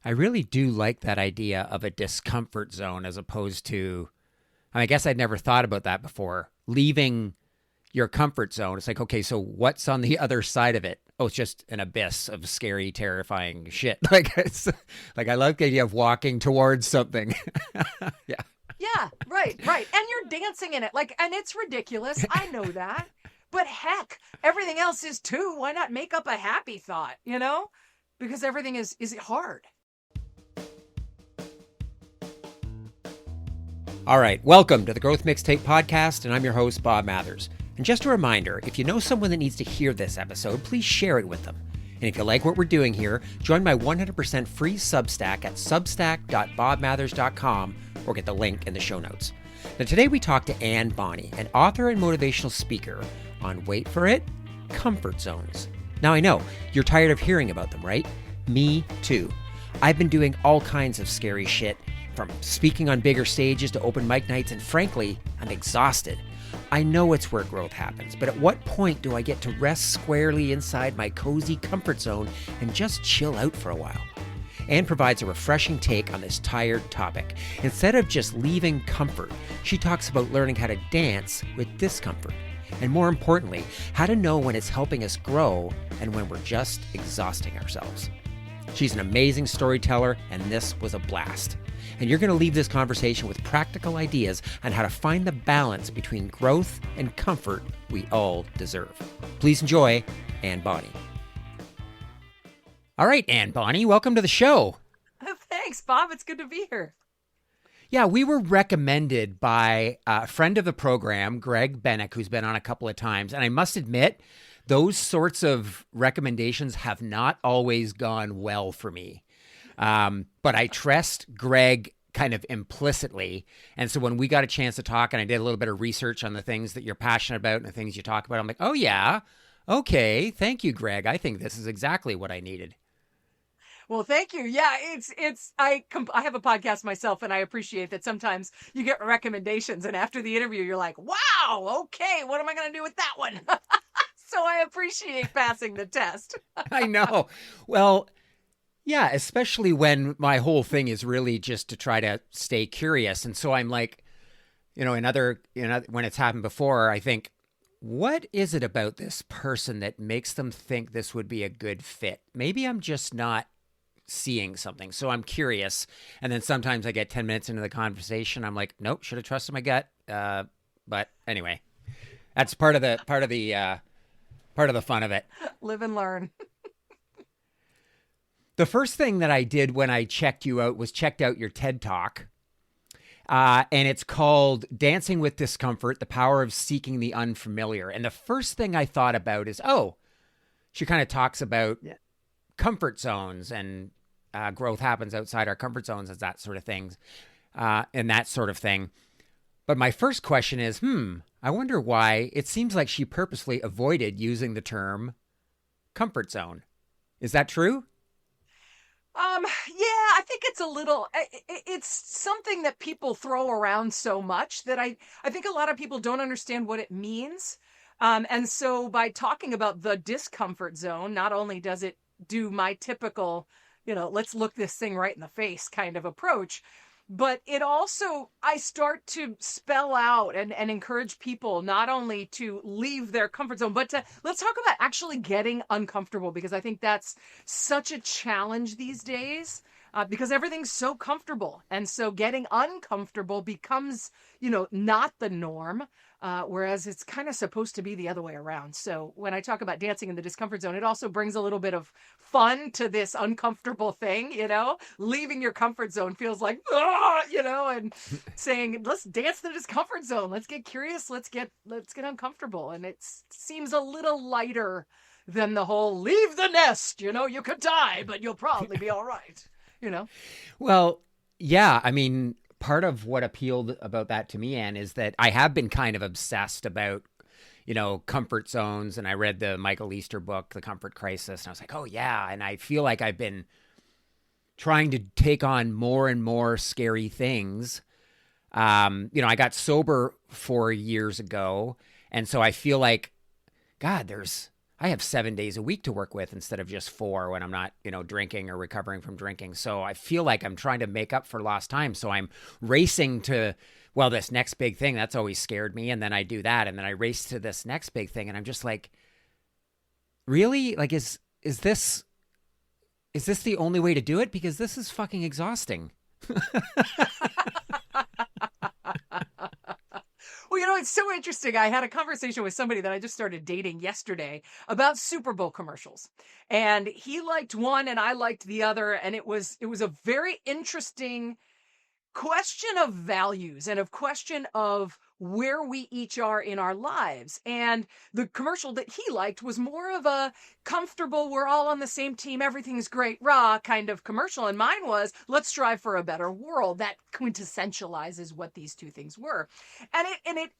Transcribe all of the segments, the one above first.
I really do like that idea of a discomfort zone as opposed to, I guess I'd never thought about that before. Leaving your comfort zone. It's like, okay, so what's on the other side of it? Oh, it's just an abyss of scary, terrifying shit. Like I like the idea of walking towards something. Yeah. Yeah, right. And you're dancing in it. And it's ridiculous. I know that. But heck, everything else is too. Why not make up a happy thought, Because everything is hard. All right, welcome to the Growth Mixtape Podcast, and I'm your host, Bob Mathers. And just a reminder, if you know someone that needs to hear this episode, please share it with them. And if you like what we're doing here, join my 100% free Substack at substack.bobmathers.com or get the link in the show notes. Now, today we talk to Anne Bonney, an author and motivational speaker on, wait for it, comfort zones. Now, I know you're tired of hearing about them, right? Me too. I've been doing all kinds of scary shit, from speaking on bigger stages to open mic nights, and frankly, I'm exhausted. I know it's where growth happens, but at what point do I get to rest squarely inside my cozy comfort zone and just chill out for a while? Anne provides a refreshing take on this tired topic. Instead of just leaving comfort, she talks about learning how to dance with discomfort. And more importantly, how to know when it's helping us grow and when we're just exhausting ourselves. She's an amazing storyteller, and this was a blast. And you're going to leave this conversation with practical ideas on how to find the balance between growth and comfort we all deserve. Please enjoy Anne Bonney. All right, Anne Bonney, welcome to the show. Thanks, Bob. It's good to be here. Yeah, we were recommended by a friend of the program, Greg Bennick, who's been on a couple of times. And I must admit, those sorts of recommendations have not always gone well for me. But I trust Greg kind of implicitly. And so when we got a chance to talk and I did a little bit of research on the things that you're passionate about and the things you talk about, I'm like, oh yeah, okay. Thank you, Greg. I think this is exactly what I needed. Well, thank you. Yeah, I have a podcast myself, and I appreciate that sometimes you get recommendations, and after the interview, you're like, wow, okay, what am I going to do with that one? So I appreciate passing the test. I know. Well, yeah, especially when my whole thing is really just to try to stay curious. And so I'm like, when it's happened before, I think, what is it about this person that makes them think this would be a good fit? Maybe I'm just not seeing something. So I'm curious. And then sometimes I get 10 minutes into the conversation. I'm like, nope, should have trusted my gut. But anyway, that's part of the fun of it. Live and learn. The first thing that I did when I checked you out was checked out your TED Talk. And it's called Dancing with Discomfort, The Power of Seeking the Unfamiliar. And the first thing I thought about is, she kind of talks about comfort zones and growth happens outside our comfort zones and that sort of things, and that sort of thing. But my first question is, I wonder why it seems like she purposely avoided using the term comfort zone. Is that true? Yeah, I think it's something that people throw around so much that I think a lot of people don't understand what it means. And so by talking about the discomfort zone, not only does it do my typical, let's look this thing right in the face kind of approach, but it also, I start to spell out and encourage people not only to leave their comfort zone, but let's talk about actually getting uncomfortable, because I think that's such a challenge these days, because everything's so comfortable. And so getting uncomfortable becomes, not the norm. Whereas it's kind of supposed to be the other way around. So when I talk about dancing in the discomfort zone, it also brings a little bit of fun to this uncomfortable thing, leaving your comfort zone feels like, and saying, let's dance the discomfort zone. Let's get curious. Let's get uncomfortable. And it seems a little lighter than the whole leave the nest, you could die, but you'll probably be all right, Well, yeah, I mean, part of what appealed about that to me, Anne, is that I have been kind of obsessed about, comfort zones. And I read the Michael Easter book, The Comfort Crisis. And I was like, oh, yeah. And I feel like I've been trying to take on more and more scary things. I got sober 4 years ago. And so I feel like, God, I have 7 days a week to work with instead of just 4 when I'm not, drinking or recovering from drinking. So I feel like I'm trying to make up for lost time. So I'm racing to, well, this next big thing that's always scared me. And then I do that. And then I race to this next big thing. And I'm just like, really? Like, is this the only way to do it? Because this is fucking exhausting. Well, it's so interesting. I had a conversation with somebody that I just started dating yesterday about Super Bowl commercials. And he liked one and I liked the other. And it was a very interesting question of values and of question of where we each are in our lives. And the commercial that he liked was more of a comfortable, we're all on the same team, everything's great, rah kind of commercial. And mine was, let's strive for a better world. That quintessentializes what these two things were. And it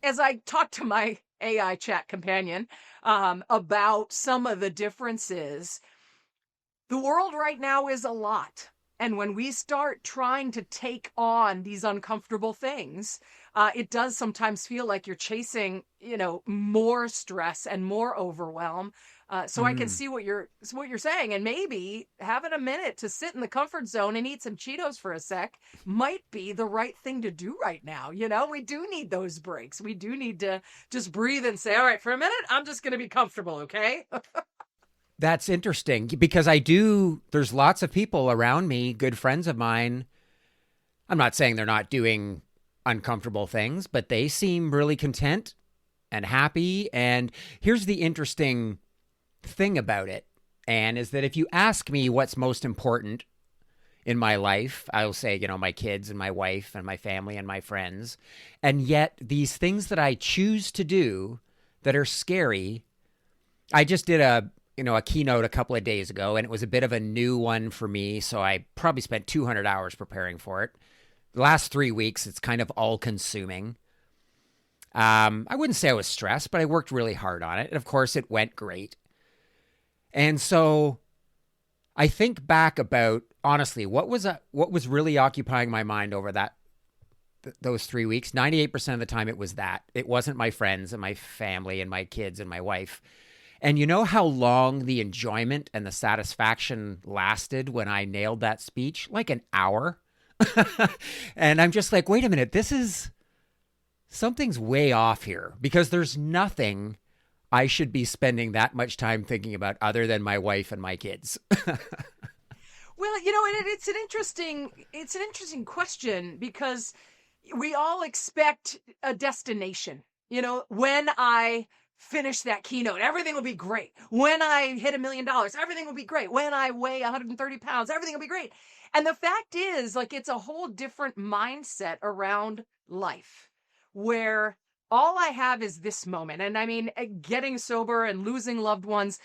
as I talked to my AI chat companion about some of the differences, the world right now is a lot. And when we start trying to take on these uncomfortable things, it does sometimes feel like you're chasing, more stress and more overwhelm. So I can see what you're saying, and maybe having a minute to sit in the comfort zone and eat some Cheetos for a sec might be the right thing to do right now. We do need those breaks. We do need to just breathe and say, all right, for a minute, I'm just going to be comfortable. Okay. That's interesting because there's lots of people around me, good friends of mine. I'm not saying they're not doing uncomfortable things, but they seem really content and happy. And here's the interesting thing about it, Anne, is that if you ask me what's most important in my life, I'll say, my kids and my wife and my family and my friends. And yet these things that I choose to do that are scary, I just did a keynote a couple of days ago, and it was a bit of a new one for me. So I probably spent 200 hours preparing for it. The last 3 weeks, it's kind of all consuming. I wouldn't say I was stressed, but I worked really hard on it. And of course it went great. And so I think back about, honestly, what was really occupying my mind over those 3 weeks. 98% of the time it was that. It wasn't my friends and my family and my kids and my wife. And you know how long the enjoyment and the satisfaction lasted when I nailed that speech? Like an hour. And I'm just like, wait a minute, something's way off here, because there's nothing I should be spending that much time thinking about other than my wife and my kids. Well, it's an interesting question, because we all expect a destination. When I finish that keynote, everything will be great. When I hit $1 million, everything will be great. When I weigh 130 pounds, everything will be great. And the fact is, it's a whole different mindset around life, where all I have is this moment. And I mean, getting sober and losing loved ones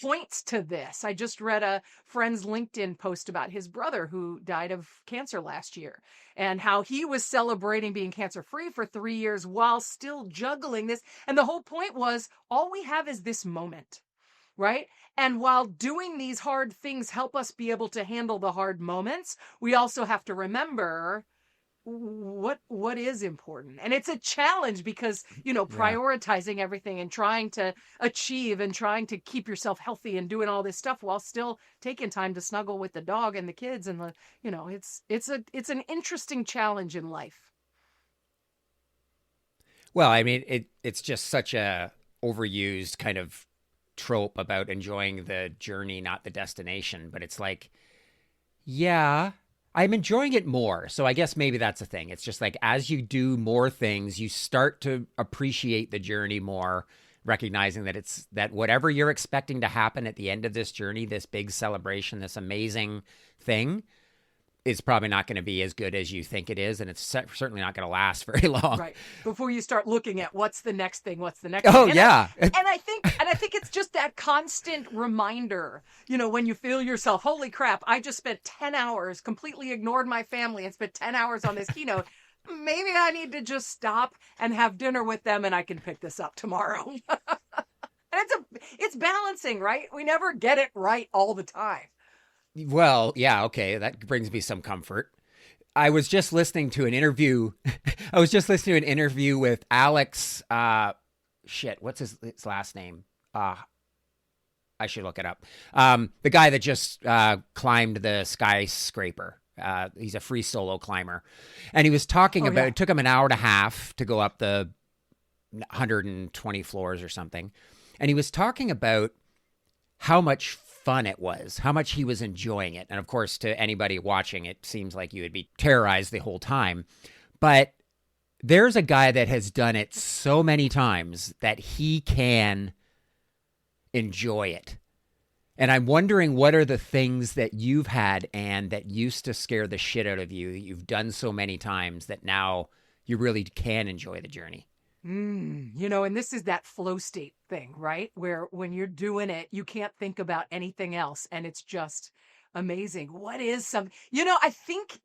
points to this. I just read a friend's LinkedIn post about his brother who died of cancer last year, and how he was celebrating being cancer-free for 3 years while still juggling this. And the whole point was, all we have is this moment, right? And while doing these hard things help us be able to handle the hard moments, we also have to remember what is important. And it's a challenge because, prioritizing everything and trying to achieve and trying to keep yourself healthy and doing all this stuff while still taking time to snuggle with the dog and the kids and it's an interesting challenge in life. Well, I mean, it's just such a overused kind of trope about enjoying the journey, not the destination. But it's like, yeah, I'm enjoying it more. So I guess maybe that's the thing. It's just like, as you do more things, you start to appreciate the journey more, recognizing that whatever you're expecting to happen at the end of this journey, this big celebration, this amazing thing, is probably not going to be as good as you think it is. And it's certainly not going to last very long. Right. Before you start looking at what's the next thing. Oh, yeah. And I think it's just that constant reminder, when you feel yourself, holy crap, I just spent 10 hours, completely ignored my family and spent 10 hours on this keynote. Maybe I need to just stop and have dinner with them and I can pick this up tomorrow. And it's balancing, right? We never get it right all the time. Well, yeah, okay, that brings me some comfort. I was just listening to an interview. With Alex shit, what's his last name? I should look it up. The guy that just climbed the skyscraper. He's a free solo climber. And he was talking about, it took him an hour and a half to go up the 120 floors or something. And he was talking about how much fun it was, how much he was enjoying it. And of course, to anybody watching, it seems like you would be terrorized the whole time. But there's a guy that has done it so many times that he can enjoy it. And I'm wondering, what are the things that you've had, Anne, that used to scare the shit out of you, that you've done so many times that now you really can enjoy the journey? And this is that flow state thing, right? Where when you're doing it, you can't think about anything else. And it's just amazing. What is I think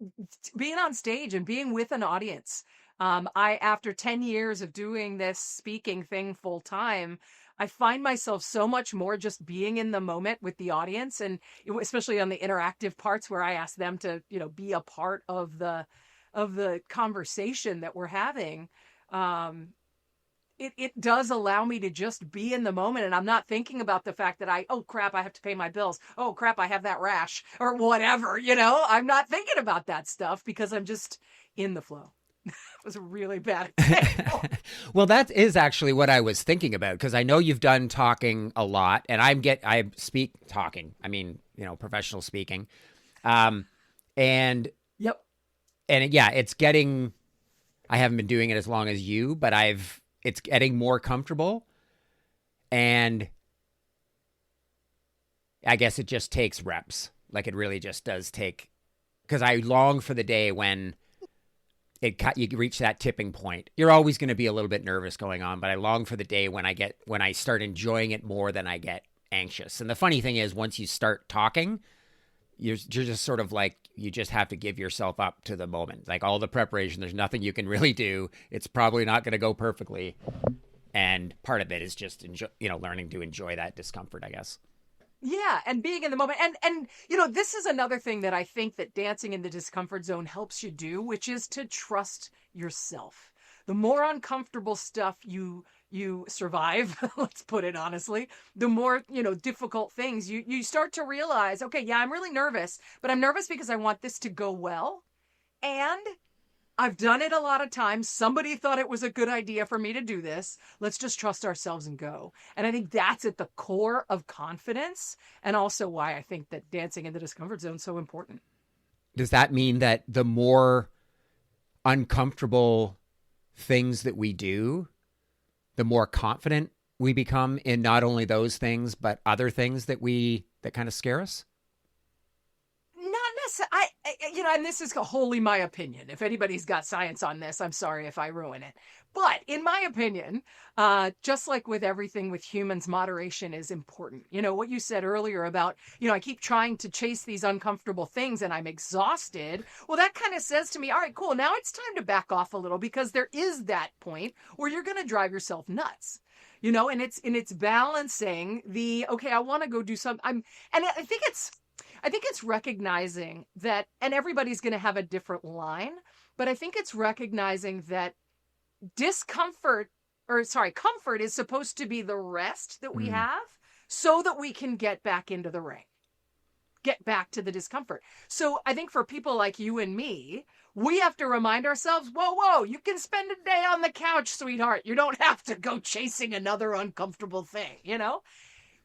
being on stage and being with an audience, after 10 years of doing this speaking thing full time, I find myself so much more just being in the moment with the audience, and especially on the interactive parts where I ask them to, be a part of the conversation that we're having. It does allow me to just be in the moment, and I'm not thinking about the fact that oh crap, I have to pay my bills. Oh crap, I have that rash or whatever, I'm not thinking about that stuff because I'm just in the flow. It was a really bad example. Well, that is actually what I was thinking about, because I know you've done talking a lot, and I speak talking. I mean, professional speaking. And yep. And yeah, it's getting, I haven't been doing it as long as you, but it's getting more comfortable. And I guess it just takes reps. Like, it really just does take, because I long for the day when you reach that tipping point. You're always going to be a little bit nervous going on, but I long for the day when I start enjoying it more than I get anxious. And the funny thing is, once you start talking, you're just sort of like, you just have to give yourself up to the moment. Like, all the preparation, there's nothing you can really do. It's probably not going to go perfectly. And part of it is just learning to enjoy that discomfort, I guess. Yeah, and being in the moment. And this is another thing that I think that dancing in the discomfort zone helps you do, which is to trust yourself. The more uncomfortable stuff you survive, let's put it honestly, the more, difficult things you start to realize, okay, yeah, I'm really nervous, but I'm nervous because I want this to go well. And I've done it a lot of times. Somebody thought it was a good idea for me to do this. Let's just trust ourselves and go. And I think that's at the core of confidence, and also why I think that dancing in the discomfort zone is so important. Does that mean that the more uncomfortable things that we do, the more confident we become in not only those things, but other things that kind of scare us? And this is wholly my opinion. If anybody's got science on this, I'm sorry if I ruin it. But in my opinion, just like with everything with humans, moderation is important. What you said earlier about, I keep trying to chase these uncomfortable things and I'm exhausted. Well, that kind of says to me, all right, cool. Now it's time to back off a little, because there is that point where you're going to drive yourself nuts. And it's balancing okay, I want to go do something. I think it's recognizing that, and everybody's going to have a different line, but I think it's recognizing that comfort is supposed to be the rest that we have so that we can get back into the ring, get back to the discomfort. So I think for people like you and me, we have to remind ourselves, whoa, you can spend a day on the couch, sweetheart. You don't have to go chasing another uncomfortable thing,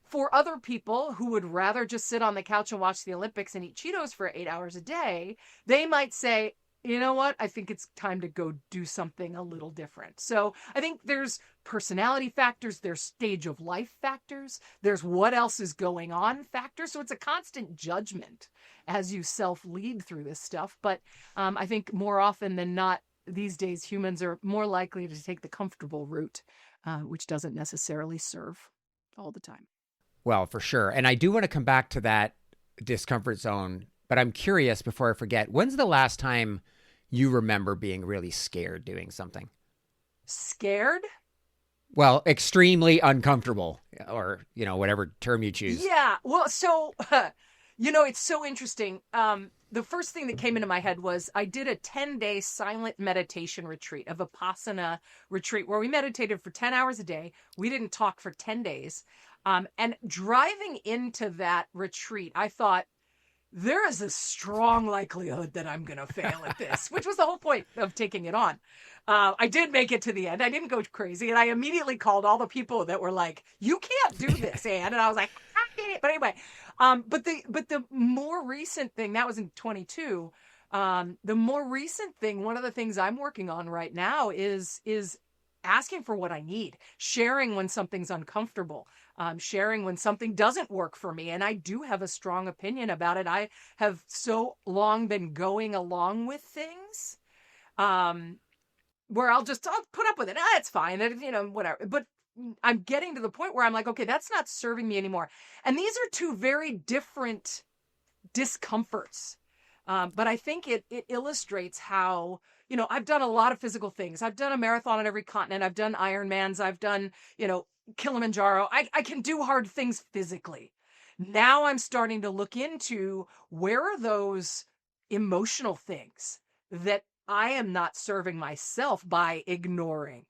For other people who would rather just sit on the couch and watch the Olympics and eat Cheetos for 8 hours a day, they might say, you know what? I think it's time to go do something a little different. So I think there's personality factors, there's stage of life factors, there's what else is going on factors. So it's a constant judgment as you self-lead through this stuff. But I think more often than not, these days, humans are more likely to take the comfortable route, which doesn't necessarily serve all the time. Well, for sure. And I do want to come back to that discomfort zone, but I'm curious, before I forget, when's the last time you remember being really scared doing something? Scared? Well, extremely uncomfortable, or, whatever term you choose. Yeah. Well, so, it's so interesting. the first thing that came into my head was I did a 10-day silent meditation retreat, a Vipassana retreat, where we meditated for 10 hours a day. We didn't talk for 10 days. And driving into that retreat, I thought, there is a strong likelihood that I'm going to fail at this, which was the whole point of taking it on. I did make it to the end. I didn't go crazy. And I immediately called all the people that were like, you can't do this, Anne. And I was like, I did it. But anyway, but the more recent thing, that was in 22. The more recent thing, one of the things I'm working on right now is asking for what I need, sharing when something's uncomfortable, sharing when something doesn't work for me. And I do have a strong opinion about it. I have so long been going along with things, where I'll put up with it. It's fine. Whatever. But I'm getting to the point where I'm like, okay, that's not serving me anymore. And these are two very different discomforts. But I think it illustrates how, I've done a lot of physical things. I've done a marathon on every continent. I've done Ironmans. I've done, Kilimanjaro. I can do hard things physically. Now I'm starting to look into, where are those emotional things that I am not serving myself by ignoring?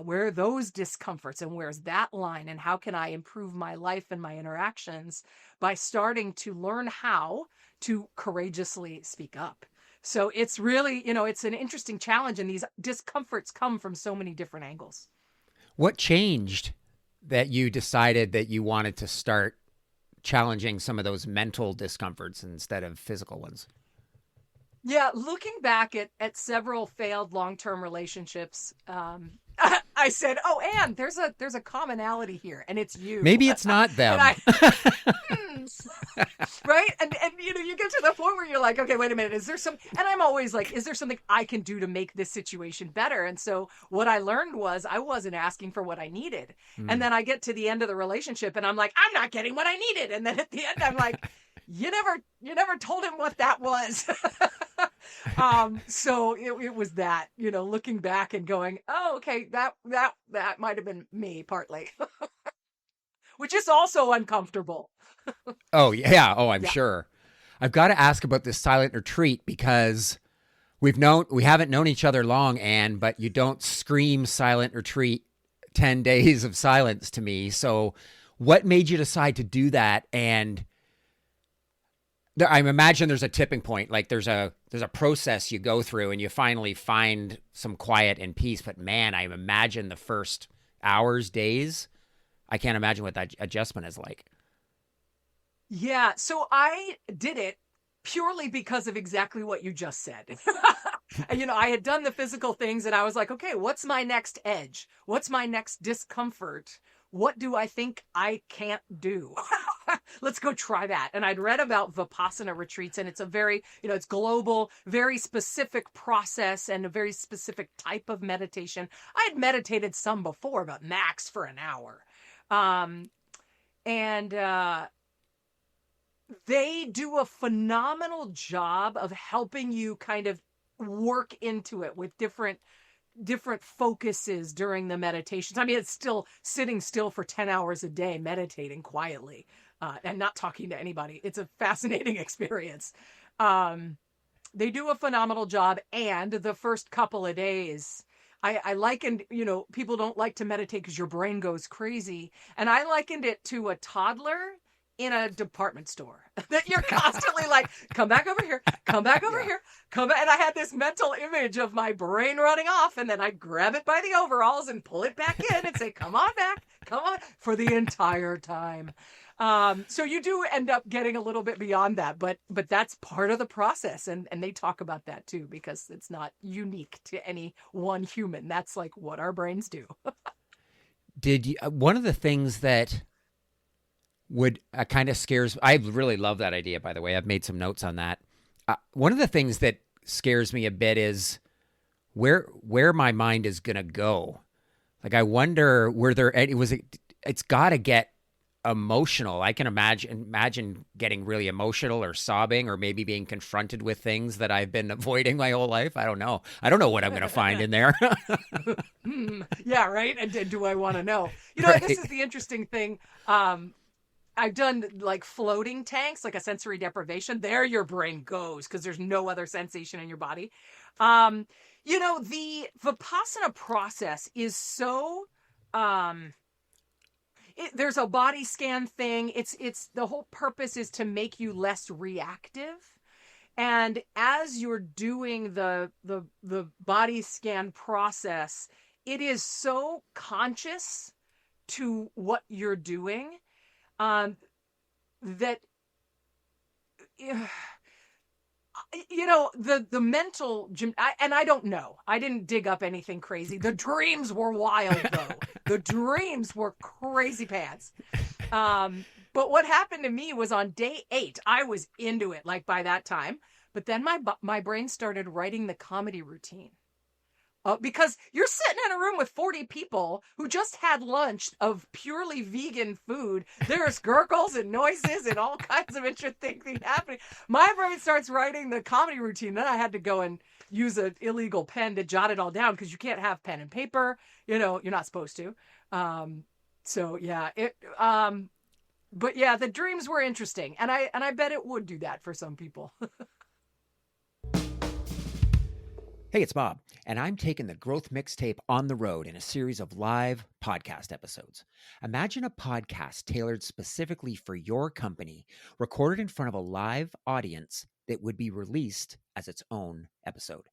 Where are those discomforts, and where's that line, and how can I improve my life and my interactions by starting to learn how to courageously speak up? So it's really, it's an interesting challenge, and these discomforts come from so many different angles. What changed that you decided that you wanted to start challenging some of those mental discomforts instead of physical ones? Yeah, looking back at several failed long-term relationships, I said, "Oh, Anne, there's a commonality here, and it's you." Maybe it's not them. Right? And you get to the point where you're like, okay, wait a minute, is there some, and I'm always like, is there something I can do to make this situation better? And so what I learned was I wasn't asking for what I needed. And then I get to the end of the relationship and I'm like, I'm not getting what I needed. And then at the end, I'm like, you never told him what that was. So it was that, looking back and going, oh, okay, that might've been me partly, which is also uncomfortable. Oh, yeah. Oh, I'm sure. I've got to ask about this silent retreat, because we haven't known each other long, Anne, but you don't scream silent retreat, 10 days of silence to me. So what made you decide to do that? And I imagine there's a tipping point, like there's a process you go through and you finally find some quiet and peace. But man, I imagine the first hours, days, I can't imagine what that adjustment is like. Yeah, so I did it purely because of exactly what you just said. I had done the physical things and I was like, okay, what's my next edge? What's my next discomfort? What do I think I can't do? Let's go try that. And I'd read about Vipassana retreats, and it's a very, it's global, very specific process and a very specific type of meditation. I had meditated some before, but max for an hour. They do a phenomenal job of helping you kind of work into it with different focuses during the meditations. I mean, it's still sitting still for 10 hours a day, meditating quietly, and not talking to anybody. It's a fascinating experience. They do a phenomenal job. And the first couple of days, I likened, people don't like to meditate because your brain goes crazy. And I likened it to a toddler in a department store that you're constantly like, come back over here, come back over here, come back. And I had this mental image of my brain running off, and then I grab it by the overalls and pull it back in and say, come on back, come on, for the entire time. So you do end up getting a little bit beyond that, but that's part of the process. And they talk about that too, because it's not unique to any one human. That's like what our brains do. One of the things that would kind of scares, I really love that idea, by the way. I've made some notes on that. One of the things that scares me a bit is where my mind is going to go. Like, I wonder it's got to get emotional. I can imagine getting really emotional or sobbing, or maybe being confronted with things that I've been avoiding my whole life. I don't know what I'm going to find in there. Yeah, right. And do I want to know? Right. This is the interesting thing. I've done like floating tanks, like a sensory deprivation. There your brain goes because there's no other sensation in your body. Um, the Vipassana process is so there's a body scan thing. It's the whole purpose is to make you less reactive. And as you're doing the body scan process, it is so conscious to what you're doing, that the mental gym. And I don't know. I didn't dig up anything crazy. The dreams were wild though. The dreams were crazy pants. But what happened to me was on day 8, I was into it, like by that time. But then my brain started writing the comedy routine. Because you're sitting in a room with 40 people who just had lunch of purely vegan food. There's gurgles and noises and all kinds of interesting things happening. My brain starts writing the comedy routine. Then I had to go and use an illegal pen to jot it all down because you can't have pen and paper. You're not supposed to. So yeah, but yeah, the dreams were interesting, and I bet it would do that for some people. Hey, it's Bob, and I'm taking the Growth Mixtape on the road in a series of live podcast episodes. Imagine a podcast tailored specifically for your company, recorded in front of a live audience that would be released as its own episode.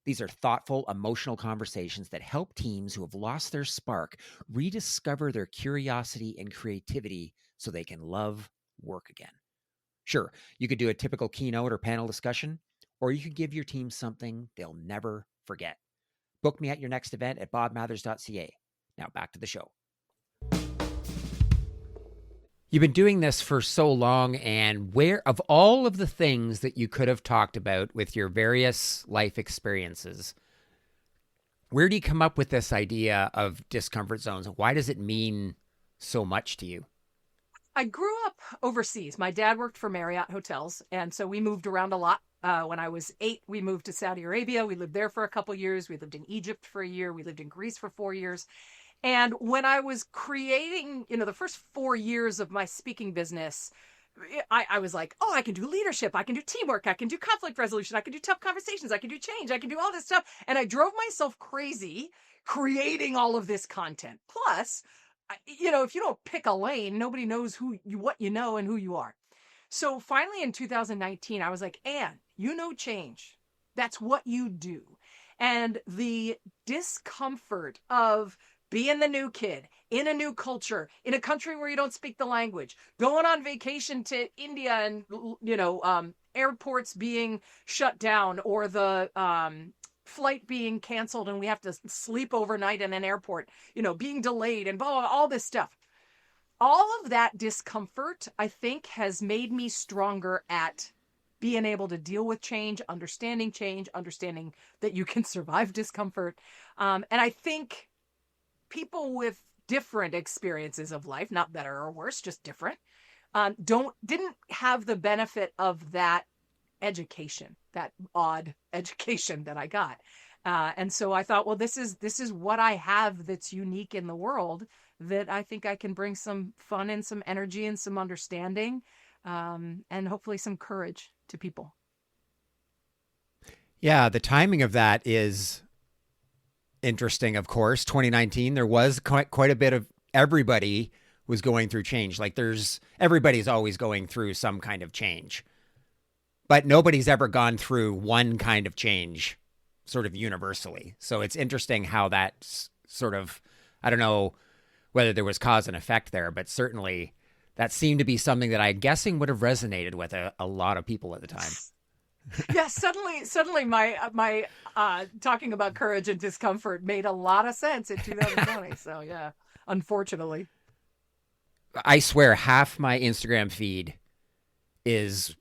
These are thoughtful, emotional conversations that help teams who have lost their spark rediscover their curiosity and creativity so they can love work again. Sure, you could do a typical keynote or panel discussion, or you could give your team something they'll never forget. Book me at your next event at bobmathers.ca. Now back to the show. You've been doing this for so long, and where of all of the things that you could have talked about with your various life experiences, where do you come up with this idea of discomfort zones? Why does it mean so much to you? I grew up overseas. My dad worked for Marriott Hotels, and so we moved around a lot. When I was 8, we moved to Saudi Arabia. We lived there for a couple years. We lived in Egypt for a year. We lived in Greece for 4 years. And when I was creating, the first 4 years of my speaking business, I was like, oh, I can do leadership. I can do teamwork. I can do conflict resolution. I can do tough conversations. I can do change. I can do all this stuff. And I drove myself crazy creating all of this content. Plus, if you don't pick a lane, nobody knows what you know and who you are. So finally in 2019, I was like, Anne, change. That's what you do. And the discomfort of being the new kid in a new culture, in a country where you don't speak the language, going on vacation to India and, airports being shut down or the flight being canceled and we have to sleep overnight in an airport, being delayed and blah, blah, all this stuff. All of that discomfort, I think, has made me stronger at being able to deal with change, understanding that you can survive discomfort. And I think people with different experiences of life, not better or worse, just different, didn't have the benefit of that education, that odd education that I got. And so I thought, well, this is what I have that's unique in the world, that I think I can bring some fun and some energy and some understanding, and hopefully some courage to people. Yeah, the timing of that is interesting, of course. 2019, there was quite a bit of everybody was going through change. Like everybody's always going through some kind of change, but nobody's ever gone through one kind of change sort of universally. So it's interesting how that sort of, I don't know whether there was cause and effect there, but certainly that seemed to be something that I'm guessing would have resonated with a lot of people at the time. Yeah, suddenly my talking about courage and discomfort made a lot of sense in 2020. So yeah, unfortunately. I swear half my Instagram feed is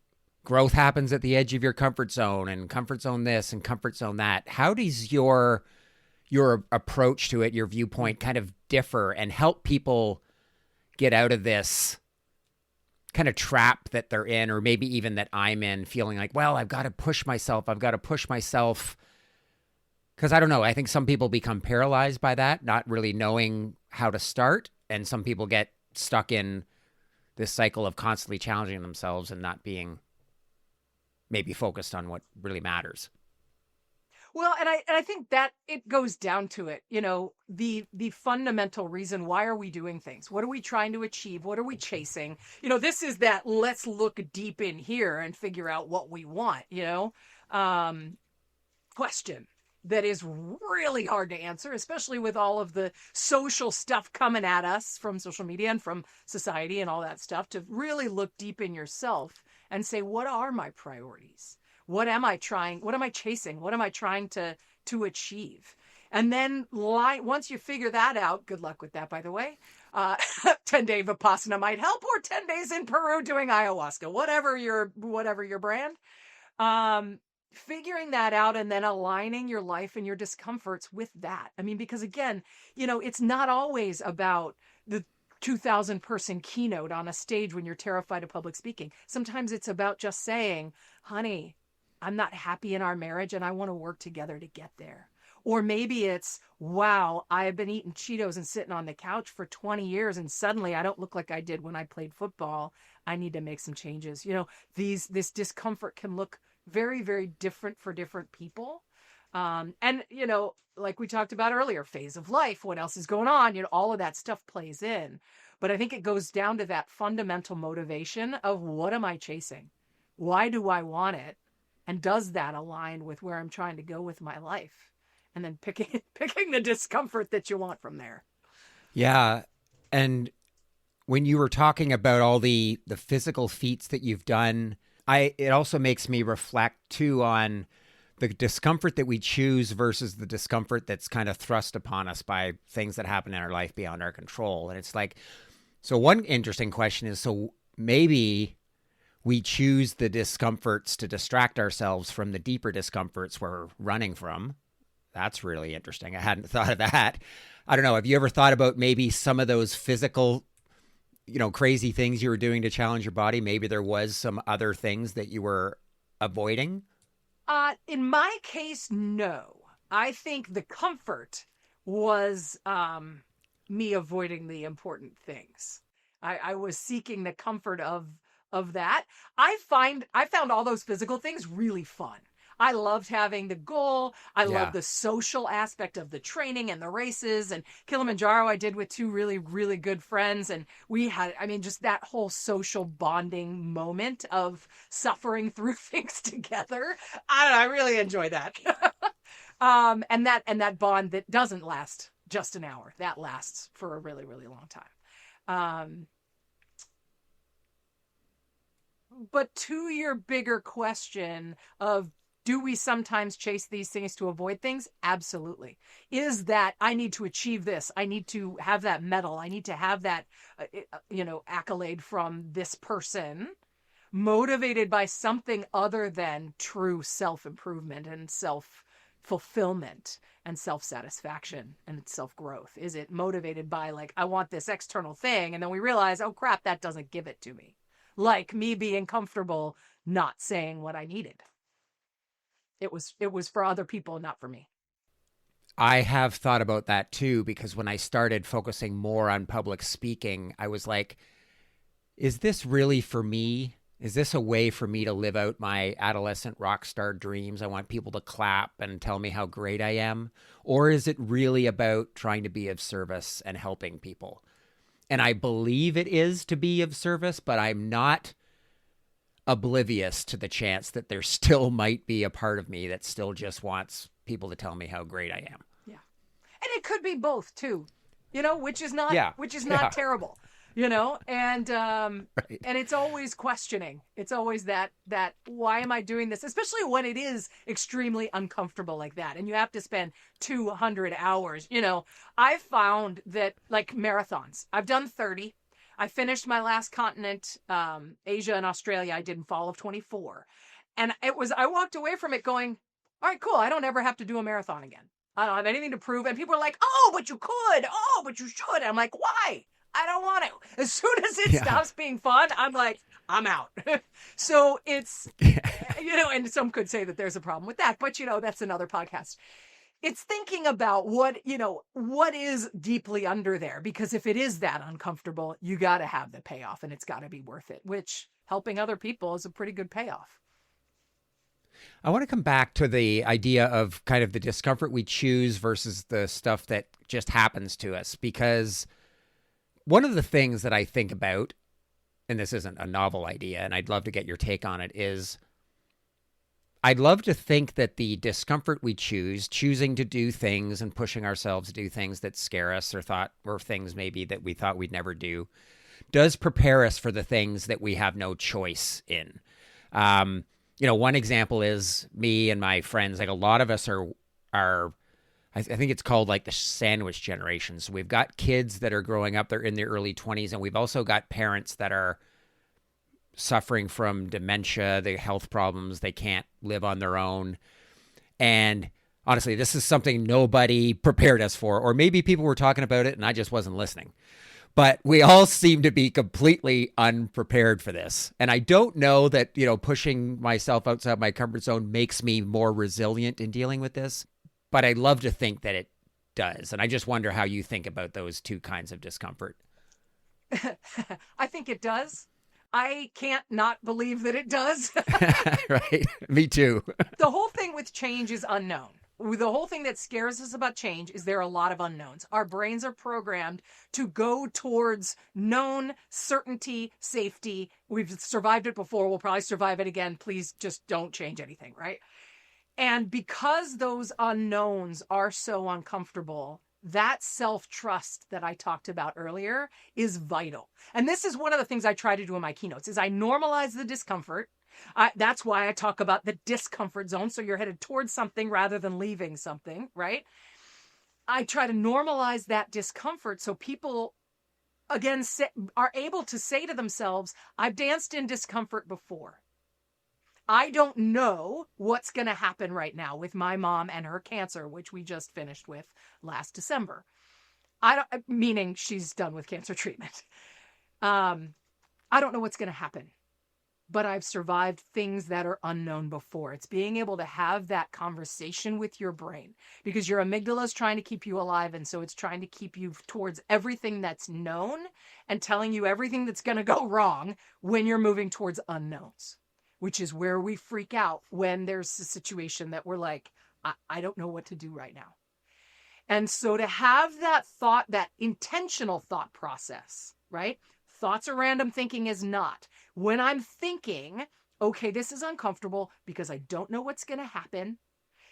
growth happens at the edge of your comfort zone and comfort zone this and comfort zone that. How does your approach to it, your viewpoint kind of differ and help people get out of this kind of trap that they're in, or maybe even that I'm in, feeling like, well, I've got to push myself. Because I don't know. I think some people become paralyzed by that, not really knowing how to start. And some people get stuck in this cycle of constantly challenging themselves and not being maybe focused on what really matters. Well, and I think that it goes down to it, the fundamental reason, why are we doing things? What are we trying to achieve? What are we chasing? This is that let's look deep in here and figure out what we want, question that is really hard to answer, especially with all of the social stuff coming at us from social media and from society and all that stuff, to really look deep in yourself and say, what are my priorities? What am I trying? What am I chasing? What am I trying to achieve? And then once you figure that out, good luck with that, by the way. 10-day Vipassana might help, or 10 days in Peru doing ayahuasca, whatever your brand. Figuring that out and then aligning your life and your discomforts with that. I mean, because again, it's not always about the 2,000 person keynote on a stage when you're terrified of public speaking. Sometimes it's about just saying, honey, I'm not happy in our marriage and I want to work together to get there. Or maybe it's, wow, I've been eating Cheetos and sitting on the couch for 20 years and suddenly I don't look like I did when I played football. I need to make some changes. This discomfort can look very, very different for different people. And, like we talked about earlier, phase of life, what else is going on, all of that stuff plays in. But I think it goes down to that fundamental motivation of, what am I chasing? Why do I want it? And does that align with where I'm trying to go with my life? And then picking the discomfort that you want from there. Yeah. And when you were talking about all the physical feats that you've done, it also makes me reflect too on the discomfort that we choose versus the discomfort that's kind of thrust upon us by things that happen in our life beyond our control. And it's like, so one interesting question is, so maybe we choose the discomforts to distract ourselves from the deeper discomforts we're running from. That's really interesting. I hadn't thought of that. I don't know. Have you ever thought about maybe some of those physical, crazy things you were doing to challenge your body? Maybe there was some other things that you were avoiding? In my case, no. I think the comfort was me avoiding the important things. I was seeking the comfort of that. I found all those physical things really fun. I loved having the goal. I loved the social aspect of the training and the races, and Kilimanjaro I did with two really, really good friends. And we had, just that whole social bonding moment of suffering through things together. I don't know. I really enjoy that. And that bond that doesn't last just an hour, that lasts for a really, really long time. But to your bigger question of, do we sometimes chase these things to avoid things? Absolutely. Is that I need to achieve this? I need to have that medal. I need to have that, accolade from this person, motivated by something other than true self-improvement and self-fulfillment and self-satisfaction and self-growth? Is it motivated by, like, I want this external thing, and then we realize, oh crap, that doesn't give it to me. Like me being comfortable not saying what I needed. It was for other people, not for me. I have thought about that too, because when I started focusing more on public speaking, I was like, is this really for me? Is this a way for me to live out my adolescent rock star dreams? I want people to clap and tell me how great I am. Or is it really about trying to be of service and helping people? And I believe it is to be of service, but I'm not oblivious to the chance that there still might be a part of me that still just wants people to tell me how great I am. Yeah. And it could be both too, which is not terrible, and Right. and it's always questioning. It's always that why am I doing this? Especially when it is extremely uncomfortable like that. And you have to spend 200 hours, I've found that, like, marathons, I've done 30. I finished my last continent, Asia and Australia, I did in fall of 24. And I walked away from it going, all right, cool. I don't ever have to do a marathon again. I don't have anything to prove. And people are like, oh, but you could. Oh, but you should. And I'm like, why? I don't want to. As soon as it stops being fun, I'm like, I'm out. So it's, and some could say that there's a problem with that, but that's another podcast. It's thinking about what is deeply under there, because if it is that uncomfortable, you got to have the payoff and it's got to be worth it, which helping other people is a pretty good payoff. I want to come back to the idea of kind of the discomfort we choose versus the stuff that just happens to us, because one of the things that I think about, and this isn't a novel idea, and I'd love to get your take on it, is I'd love to think that the discomfort we choose, choosing to do things and pushing ourselves to do things that scare us or things maybe that we thought we'd never do, does prepare us for the things that we have no choice in. One example is me and my friends. Like, a lot of us are I think it's called like the sandwich generation. So we've got kids that are growing up, they're in their early 20s, and we've also got parents that are suffering from dementia, the health problems, they can't live on their own. And honestly, this is something nobody prepared us for, or maybe people were talking about it and I just wasn't listening. But we all seem to be completely unprepared for this. And I don't know that, pushing myself outside my comfort zone makes me more resilient in dealing with this, but I love to think that it does. And I just wonder how you think about those two kinds of discomfort. I think it does. I can't not believe that it does. Right. Me too. The whole thing with change is unknown. The whole thing that scares us about change is there are a lot of unknowns. Our brains are programmed to go towards known certainty, safety. We've survived it before. We'll probably survive it again. Please just don't change anything, right? And because those unknowns are so uncomfortable, that self-trust that I talked about earlier is vital. And this is one of the things I try to do in my keynotes is I normalize the discomfort. That's why I talk about the discomfort zone. So you're headed towards something rather than leaving something, right? I try to normalize that discomfort so people, again, are able to say to themselves, I've danced in discomfort before. I don't know what's going to happen right now with my mom and her cancer, which we just finished with last December. Meaning she's done with cancer treatment. I don't know what's going to happen, but I've survived things that are unknown before. It's being able to have that conversation with your brain, because your amygdala is trying to keep you alive. And so it's trying to keep you towards everything that's known and telling you everything that's going to go wrong when you're moving towards unknowns, which is where we freak out when there's a situation that we're like, I don't know what to do right now. And so to have that thought, that intentional thought process, right? Thoughts are random, thinking is not. When I'm thinking, okay, this is uncomfortable because I don't know what's going to happen.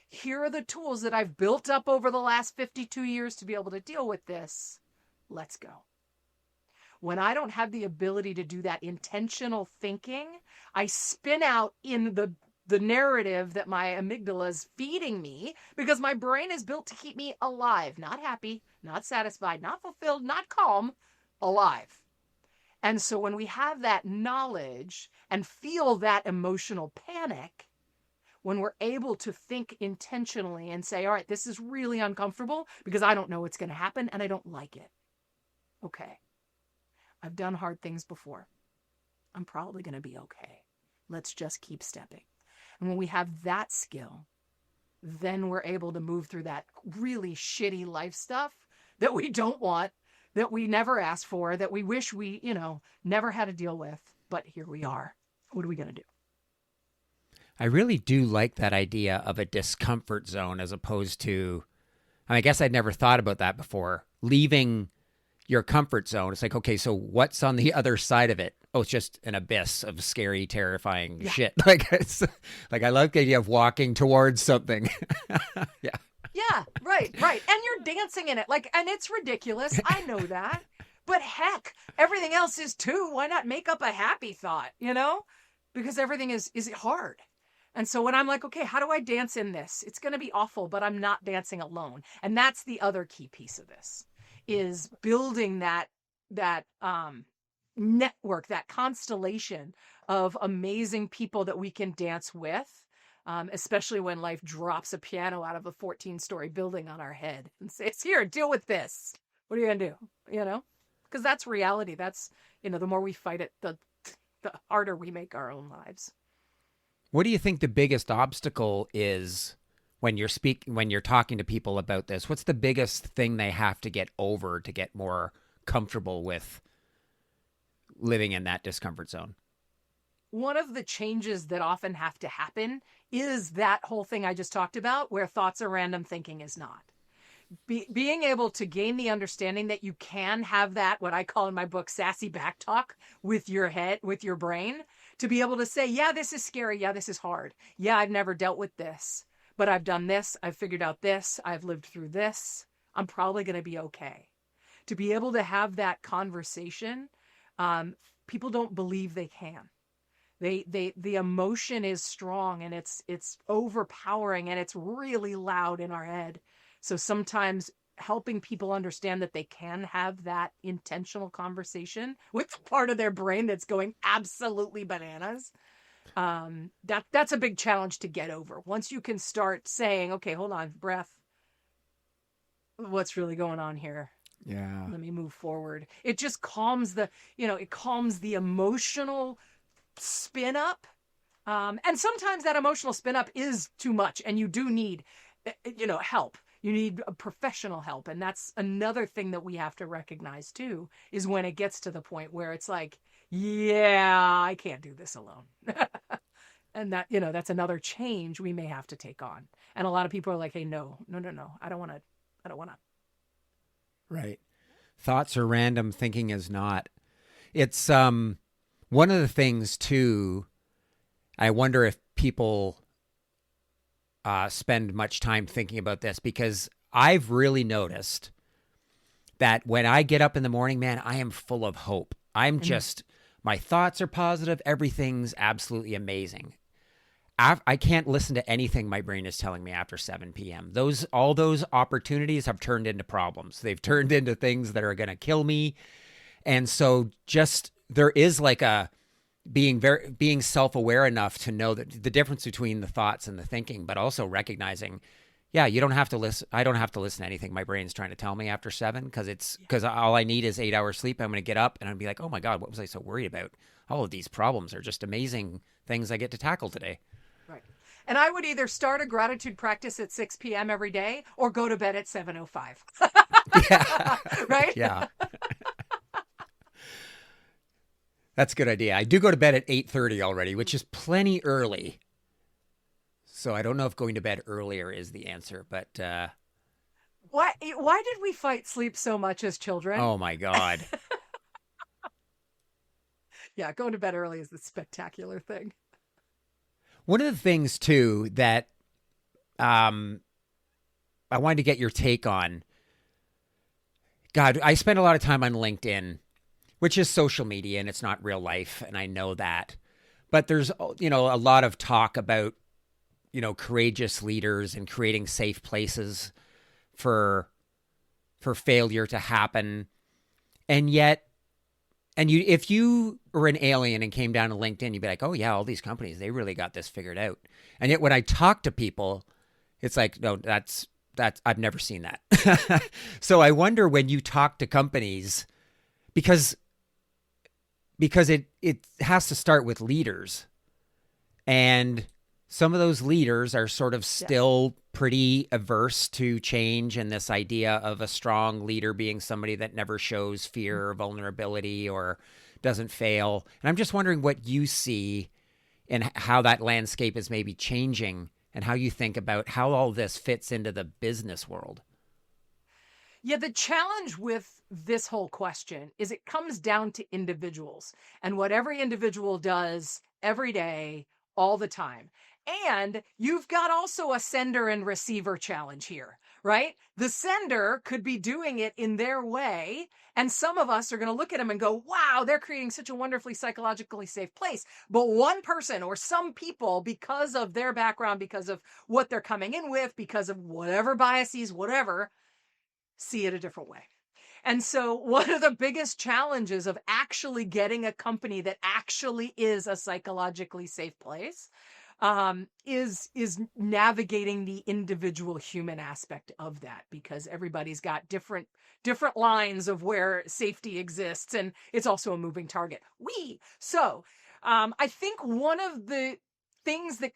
Here are the tools that I've built up over the last 52 years to be able to deal with this. Let's go. When I don't have the ability to do that intentional thinking, I spin out in the narrative that my amygdala is feeding me, because my brain is built to keep me alive, not happy, not satisfied, not fulfilled, not calm, alive. And so when we have that knowledge and feel that emotional panic, when we're able to think intentionally and say, all right, this is really uncomfortable because I don't know what's going to happen and I don't like it. Okay. I've done hard things before. I'm probably going to be okay. Let's just keep stepping. And when we have that skill, then we're able to move through that really shitty life stuff that we don't want, that we never asked for, that we wish we, never had to deal with. But here we are. What are we going to do? I really do like that idea of a discomfort zone as opposed to, I guess I'd never thought about that before. Leaving your comfort zone. It's like, okay, so what's on the other side of it? Oh, it's just an abyss of scary, terrifying shit. Like, I like the idea of walking towards something. Yeah. Yeah, right. And you're dancing in it. And it's ridiculous. I know that. But heck, everything else is too. Why not make up a happy thought, Because everything is hard. And so when I'm like, okay, how do I dance in this? It's going to be awful, but I'm not dancing alone. And that's the other key piece of this, is building that network, that constellation of amazing people that we can dance with, especially when life drops a piano out of a 14-story building on our head and says, here, deal with this. What are you going to do? Because that's reality. That's, the more we fight it, the harder we make our own lives. What do you think the biggest obstacle is when you're talking to people about this? What's the biggest thing they have to get over to get more comfortable with living in that discomfort zone? One of the changes that often have to happen is that whole thing I just talked about, where thoughts are random, thinking is not. Being able to gain the understanding that you can have that, what I call in my book, sassy back talk with your head, with your brain, to be able to say, yeah, this is scary. Yeah, this is hard. Yeah, I've never dealt with this, but I've done this. I've figured out this. I've lived through this. I'm probably going to be okay. To be able to have that conversation, people don't believe they can. The emotion is strong, and it's overpowering, and it's really loud in our head. So sometimes helping people understand that they can have that intentional conversation with the part of their brain that's going absolutely bananas. That's a big challenge to get over. Once you can start saying, okay, hold on, breath. What's really going on here? Yeah. Let me move forward. It just calms it calms the emotional spin up. And sometimes that emotional spin up is too much, and you do need, help. You need professional help. And that's another thing that we have to recognize too, is when it gets to the point where it's like, yeah, I can't do this alone. And that, that's another change we may have to take on. And a lot of people are like, hey, no, I don't want to. Right. Thoughts are random, thinking is not. It's one of the things too, I wonder if people spend much time thinking about this, because I've really noticed that when I get up in the morning, man, I am full of hope. I'm just, my thoughts are positive. Everything's absolutely amazing. I can't listen to anything my brain is telling me after 7 p.m. All those opportunities have turned into problems. They've turned into things that are going to kill me. And so just, there is like a being self-aware enough to know that the difference between the thoughts and the thinking, but also recognizing, yeah, you don't have to listen. I don't have to listen to anything my brain's trying to tell me after 7, because all I need is 8 hours sleep. I'm going to get up and I'll be like, oh my God, what was I so worried about? All of these problems are just amazing things I get to tackle today. Right. And I would either start a gratitude practice at 6 p.m. every day or go to bed at 7:05. Yeah. Right? Yeah. That's a good idea. I do go to bed at 8:30 already, which is plenty early. So I don't know if going to bed earlier is the answer, but why did we fight sleep so much as children? oh my God. Yeah, going to bed early is the spectacular thing. One of the things too that I wanted to get your take on. God, I spend a lot of time on LinkedIn, which is social media and it's not real life, and I know that. But there's, a lot of talk about, courageous leaders and creating safe places for failure to happen. And yet, if you were an alien and came down to LinkedIn, you'd be like, oh yeah, all these companies, they really got this figured out. And yet when I talk to people, it's like, no, that's I've never seen that. So I wonder when you talk to companies, because it has to start with leaders, and some of those leaders are sort of still pretty averse to change, and this idea of a strong leader being somebody that never shows fear or vulnerability or doesn't fail. And I'm just wondering what you see and how that landscape is maybe changing, and how you think about how all this fits into the business world. Yeah, the challenge with this whole question is it comes down to individuals and what every individual does every day, all the time. And you've got also a sender and receiver challenge here, right? The sender could be doing it in their way, and some of us are going to look at them and go, wow, they're creating such a wonderfully psychologically safe place. But one person or some people, because of their background, because of what they're coming in with, because of whatever biases, whatever, see it a different way. And so one of the biggest challenges of actually getting a company that actually is a psychologically safe place is navigating the individual human aspect of that, because everybody's got different lines of where safety exists, and it's also a moving target. So I think one of the things that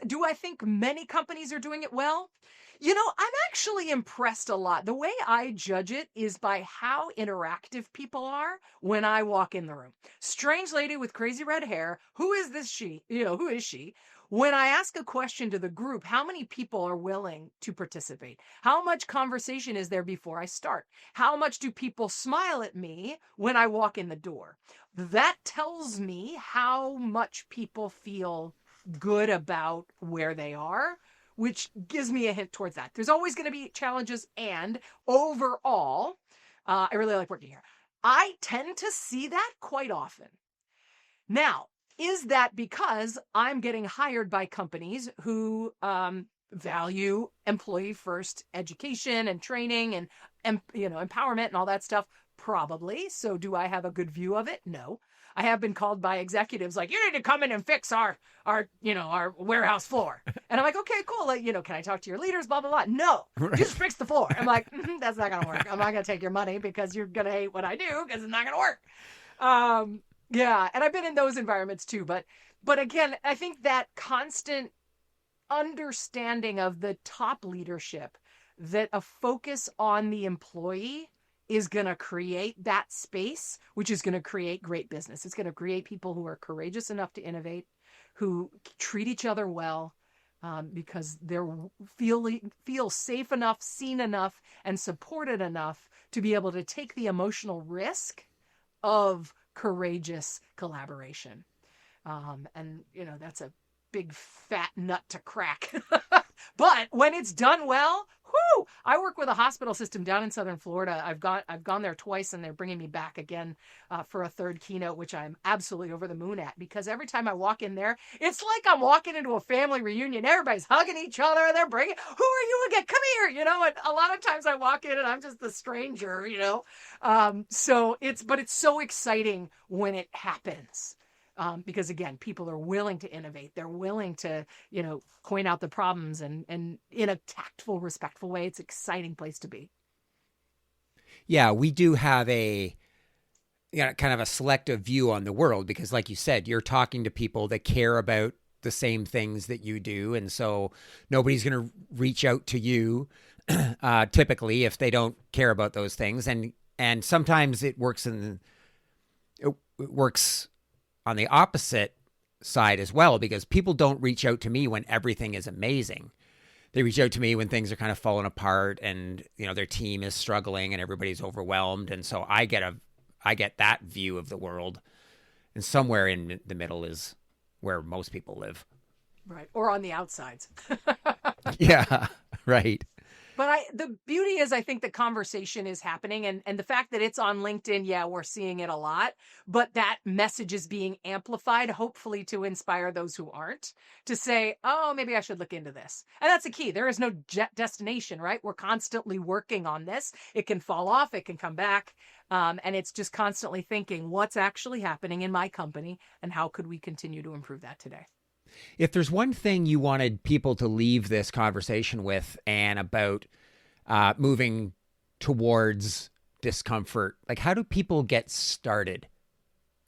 do I think many companies are doing it well? I'm actually impressed a lot. The way I judge it is by how interactive people are when I walk in the room. Strange lady with crazy red hair. Who is this she? Who is she? When I ask a question to the group, how many people are willing to participate? How much conversation is there before I start? How much do people smile at me when I walk in the door? That tells me how much people feel good about where they are, which gives me a hint towards that. There's always going to be challenges, and overall, I really like working here. I tend to see that quite often. Now, is that because I'm getting hired by companies who value employee first education and training and empowerment and all that stuff? Probably. So do I have a good view of it? No. I have been called by executives like, you need to come in and fix our warehouse floor. And I'm like, okay, cool. Like, can I talk to your leaders? Blah, blah, blah. No, just fix the floor. I'm like, that's not going to work. I'm not going to take your money because you're going to hate what I do because it's not going to work. Yeah. And I've been in those environments too. But again, I think that constant understanding of the top leadership, that a focus on the employee is going to create that space, which is going to create great business. It's going to create people who are courageous enough to innovate, who treat each other well, because they're feel safe enough, seen enough, and supported enough to be able to take the emotional risk of courageous collaboration. And that's a big fat nut to crack. But when it's done well, whoo! I work with a hospital system down in Southern Florida. I've gone there twice, and they're bringing me back again for a third keynote, which I'm absolutely over the moon at, because every time I walk in there, it's like I'm walking into a family reunion. Everybody's hugging each other, and they're bringing, who are you again? Come here, and a lot of times I walk in and I'm just the stranger, So it's so exciting when it happens. Because again, people are willing to innovate. They're willing to, point out the problems and in a tactful, respectful way. It's an exciting place to be. Yeah, we do have a kind of a selective view on the world because, like you said, you're talking to people that care about the same things that you do. And so nobody's going to reach out to you typically if they don't care about those things. And sometimes it works on the opposite side as well, because people don't reach out to me when everything is amazing. They reach out to me when things are kind of falling apart and, their team is struggling and everybody's overwhelmed. And so I get that view of the world, and somewhere in the middle is where most people live. Right. Or on the outsides. Yeah, right. But the beauty is, I think the conversation is happening, and the fact that it's on LinkedIn, yeah, we're seeing it a lot, but that message is being amplified, hopefully to inspire those who aren't, to say, oh, maybe I should look into this. And that's the key. There is no destination, right? We're constantly working on this. It can fall off, it can come back. And it's just constantly thinking, what's actually happening in my company and how could we continue to improve that today? If there's one thing you wanted people to leave this conversation with, Anne, about moving towards discomfort, like how do people get started?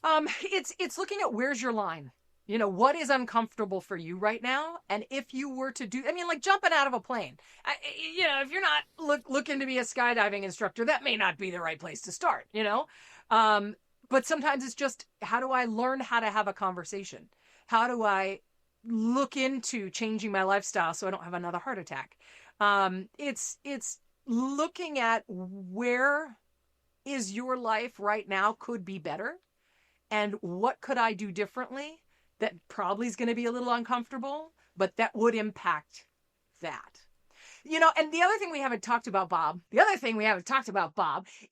It's looking at where's your line. What is uncomfortable for you right now? And if you were to like jumping out of a plane, if you're not looking to be a skydiving instructor, that may not be the right place to start, but sometimes it's just, how do I learn how to have a conversation? How do I look into changing my lifestyle so I don't have another heart attack? It's looking at where is your life right now could be better, and what could I do differently that probably is going to be a little uncomfortable, but that would impact that. And the other thing we haven't talked about, Bob,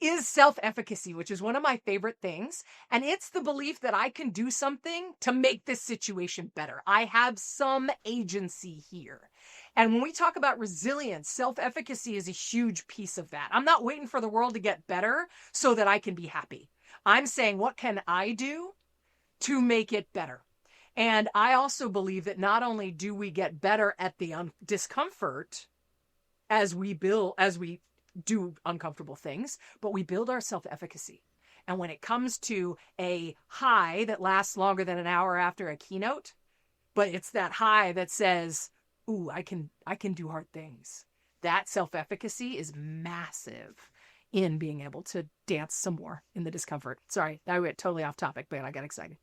is self-efficacy, which is one of my favorite things. And it's the belief that I can do something to make this situation better. I have some agency here. And when we talk about resilience, self-efficacy is a huge piece of that. I'm not waiting for the world to get better so that I can be happy. I'm saying, what can I do to make it better? And I also believe that not only do we get better at the discomfort as we do uncomfortable things, but we build our self-efficacy. And when it comes to a high that lasts longer than an hour after a keynote, but it's that high that says, ooh, I can do hard things. That self-efficacy is massive in being able to dance some more in the discomfort. Sorry, I went totally off topic, but I got excited.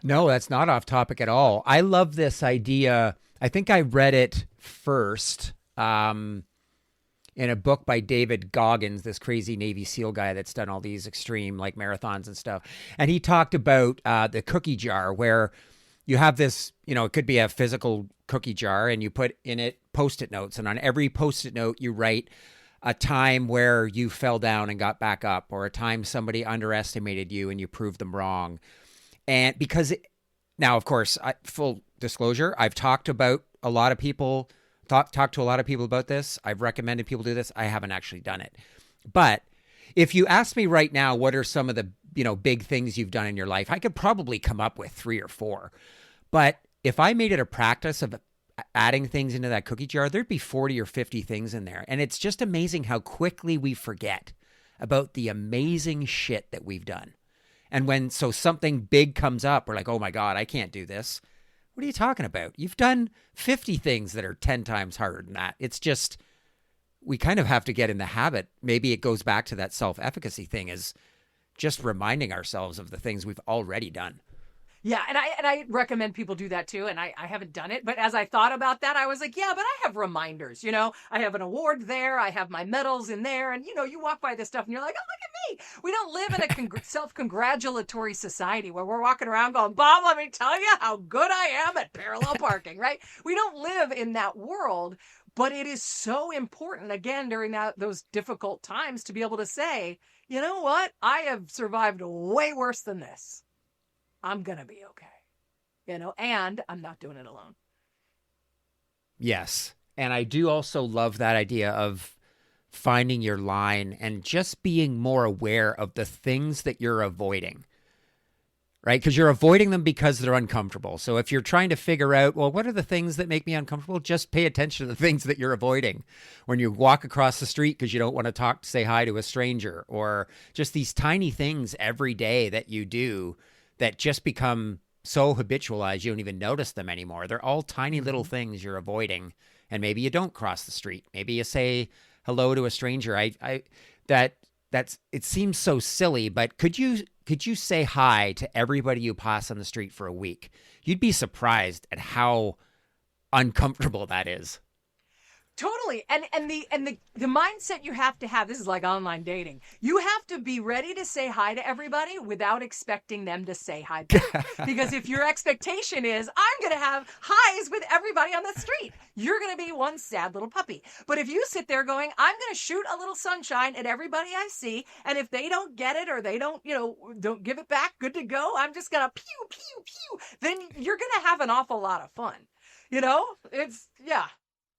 No, that's not off topic at all. I love this idea. I think I read it first in a book by David Goggins, this crazy Navy SEAL guy that's done all these extreme like marathons and stuff. And he talked about the cookie jar, where you have this, it could be a physical cookie jar, and you put in it Post-it notes. And on every Post-it note, you write a time where you fell down and got back up, or a time somebody underestimated you and you proved them wrong. And now, of course, full disclosure, I've talked about a lot of people, talked to a lot of people about this. I've recommended people do this. I haven't actually done it. But if you ask me right now, what are some of the, big things you've done in your life? I could probably come up with 3 or 4. But if I made it a practice of adding things into that cookie jar, there'd be 40 or 50 things in there. And it's just amazing how quickly we forget about the amazing shit that we've done. And so something big comes up, we're like, oh my God, I can't do this. What are you talking about? You've done 50 things that are 10 times harder than that. It's just, we kind of have to get in the habit. Maybe it goes back to that self-efficacy thing, is just reminding ourselves of the things we've already done. Yeah, and I recommend people do that too. And I haven't done it, but as I thought about that, I was like, yeah, but I have reminders. I have an award there, I have my medals in there, and you walk by this stuff and you're like, oh, look at me. We don't live in a self-congratulatory society where we're walking around going, Bob, let me tell you how good I am at parallel parking, right? We don't live in that world, but it is so important, again, during those difficult times, to be able to say, you know what? I have survived way worse than this. I'm going to be okay, and I'm not doing it alone. Yes. And I do also love that idea of finding your line and just being more aware of the things that you're avoiding, right? Because you're avoiding them because they're uncomfortable. So if you're trying to figure out, well, what are the things that make me uncomfortable? Just pay attention to the things that you're avoiding. When you walk across the street because you don't want to say hi to a stranger, or just these tiny things every day that you do that just become so habitualized you don't even notice them anymore. They're all tiny little things you're avoiding, and maybe you don't cross the street. Maybe you say hello to a stranger. It seems so silly, but could you say hi to everybody you pass on the street for a week? You'd be surprised at how uncomfortable that is. Totally. And the mindset you have to have, this is like online dating. You have to be ready to say hi to everybody without expecting them to say hi back. Because if your expectation is, I'm going to have highs with everybody on the street, you're going to be one sad little puppy. But if you sit there going, I'm going to shoot a little sunshine at everybody I see, and if they don't get it, or they don't give it back, good to go, I'm just going to pew, pew, pew, then you're going to have an awful lot of fun. Yeah.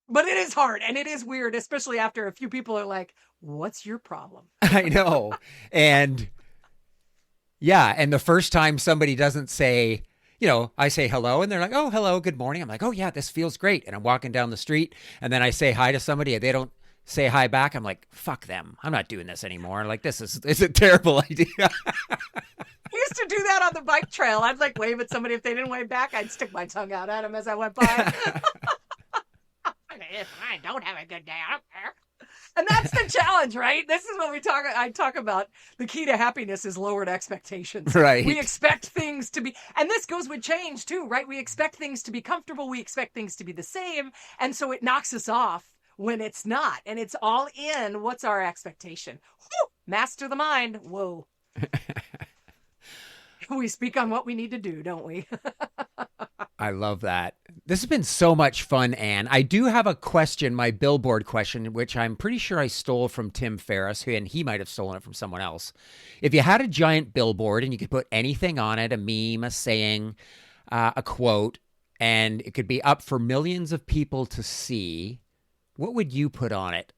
But it is hard, and it is weird, especially after a few people are like, what's your problem? I know. And yeah, and the first time somebody doesn't say, I say hello, and they're like, oh, hello, good morning. I'm like, oh yeah, this feels great. And I'm walking down the street, and then I say hi to somebody, and they don't say hi back. I'm like, fuck them. I'm not doing this anymore. Like, it's a terrible idea. I used to do that on the bike trail. I'd like wave at somebody. If they didn't wave back, I'd stick my tongue out at them as I went by. If I don't have a good day, I don't care. And that's the challenge, right? This is what I talk about. The key to happiness is lowered expectations. Right. We expect things to be, and this goes with change too, right? We expect things to be comfortable. We expect things to be the same. And so it knocks us off when it's not. And it's all in, what's our expectation? Whew, master the mind. Whoa. We speak on what we need to do, don't we? I love that. This has been so much fun, Anne. I do have a question, my billboard question, which I'm pretty sure I stole from Tim Ferriss, and he might have stolen it from someone else. If you had a giant billboard and you could put anything on it, a meme, a saying, a quote, and it could be up for millions of people to see, what would you put on it?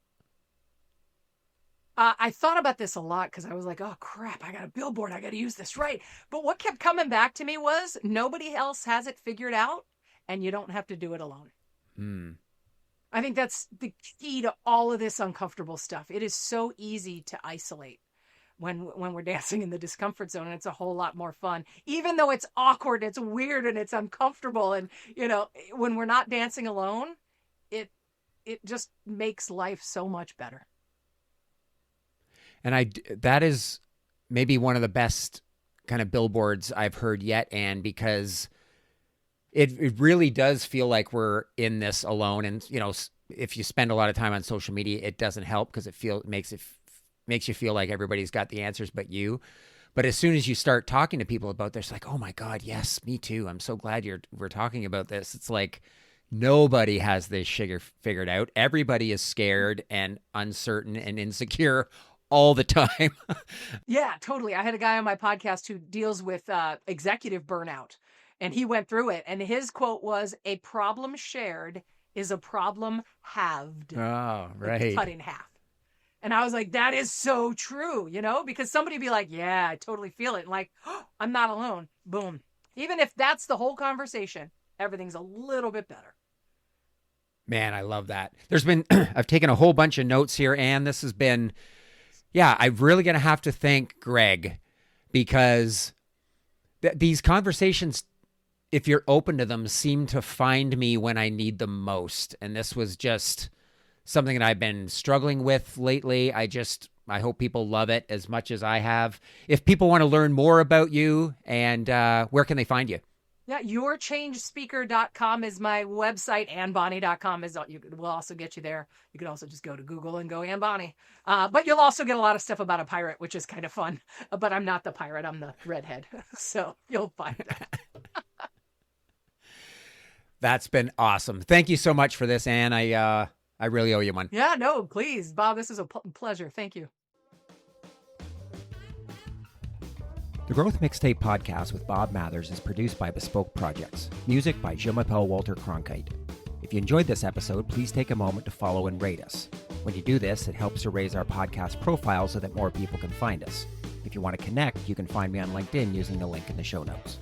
I thought about this a lot because I was like, oh, crap, I got a billboard. I got to use this right. But what kept coming back to me was nobody else has it figured out, and you don't have to do it alone. I think that's the key to all of this uncomfortable stuff. It is so easy to isolate. when we're dancing in the discomfort zone, and it's a whole lot more fun, even though it's awkward, it's weird, and it's uncomfortable. And when we're not dancing alone, it just makes life so much better. And that is maybe one of the best kind of billboards I've heard yet, Anne, because it really does feel like we're in this alone. And, if you spend a lot of time on social media, it doesn't help because it makes you feel like everybody's got the answers but you. But as soon as you start talking to people about this, like, oh my God, yes, me too. I'm so glad we're talking about this. It's like nobody has this figured out. Everybody is scared and uncertain and insecure all the time. Yeah, totally. I had a guy on my podcast who deals with executive burnout, and he went through it. And his quote was, "A problem shared is a problem halved." Oh, right. Like cut in half. And I was like, that is so true, because somebody be like, yeah, I totally feel it. And like, oh, I'm not alone. Boom. Even if that's the whole conversation, everything's a little bit better. Man, I love that. I've taken a whole bunch of notes here, Anne. This has been, I'm really going to have to thank Greg, because these conversations, if you're open to them, seem to find me when I need them most. And this was just something that I've been struggling with lately. I hope people love it as much as I have. If people want to learn more about you, and where can they find you? Yeah, yourchangespeaker.com is my website. AnneBonney.com will also get you there. You can also just go to Google and go Anne Bonney. But you'll also get a lot of stuff about a pirate, which is kind of fun. But I'm not the pirate. I'm the redhead. So you'll find that. That's been awesome. Thank you so much for this, Anne. I really owe you one. Yeah, no, please, Bob. This is a pleasure. Thank you. The Growth Mixtape podcast with Bob Mathers is produced by Bespoke Projects. Music by Jean-Michel Walter Cronkite. If you enjoyed this episode, please take a moment to follow and rate us. When you do this, it helps to raise our podcast profile so that more people can find us. If you want to connect, you can find me on LinkedIn using the link in the show notes.